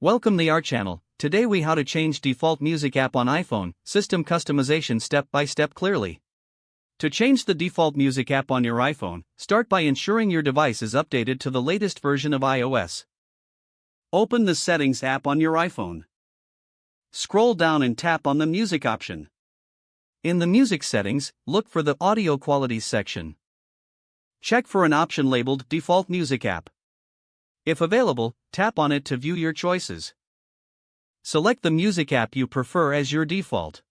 Welcome to our channel. Today we how to change default music app on iPhone, system customization step by step clearly. To change the default music app on your iPhone, start by ensuring your device is updated to the latest version of iOS. Open the Settings app on your iPhone. Scroll down and tap on the Music option. In the Music settings, look for the Audio Quality section. Check for an option labeled Default Music App. If available, tap on it to view your choices. Select the music app you prefer as your default.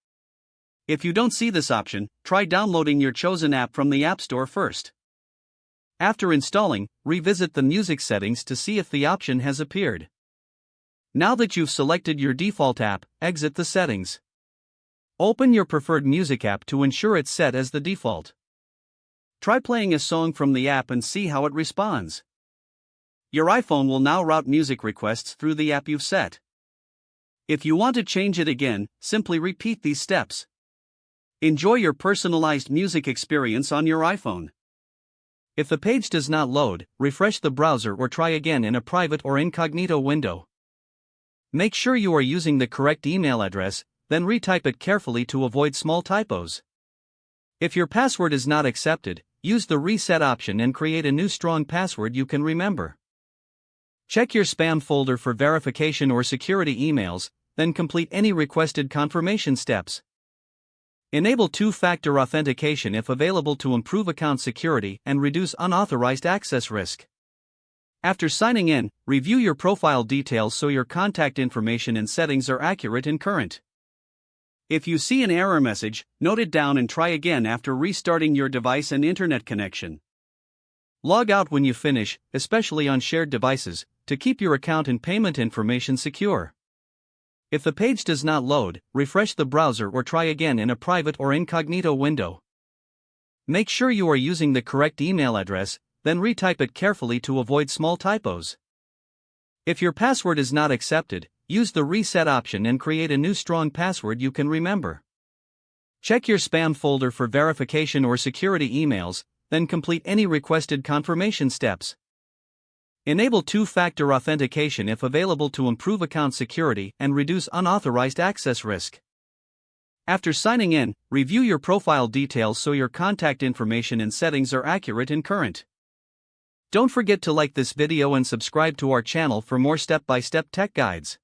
If you don't see this option, try downloading your chosen app from the App Store first. After installing, revisit the music settings to see if the option has appeared. Now that you've selected your default app, exit the settings. Open your preferred music app to ensure it's set as the default. Try playing a song from the app and see how it responds. Your iPhone will now route music requests through the app you've set. If you want to change it again, simply repeat these steps. Enjoy your personalized music experience on your iPhone. If the page does not load, refresh the browser or try again in a private or incognito window. Make sure you are using the correct email address, then retype it carefully to avoid small typos. If your password is not accepted, use the reset option and create a new strong password you can remember. Check your spam folder for verification or security emails, then complete any requested confirmation steps. Enable two-factor authentication if available to improve account security and reduce unauthorized access risk. After signing in, review your profile details so your contact information and settings are accurate and current. If you see an error message, note it down and try again after restarting your device and internet connection. Log out when you finish, especially on shared devices, to keep your account and payment information secure. If the page does not load, refresh the browser or try again in a private or incognito window. Make sure you are using the correct email address, then retype it carefully to avoid small typos. If your password is not accepted, use the reset option and create a new strong password you can remember. Check your spam folder for verification or security emails, then complete any requested confirmation steps. Enable two-factor authentication if available to improve account security and reduce unauthorized access risk. After signing in, review your profile details so your contact information and settings are accurate and current. Don't forget to like this video and subscribe to our channel for more step-by-step tech guides.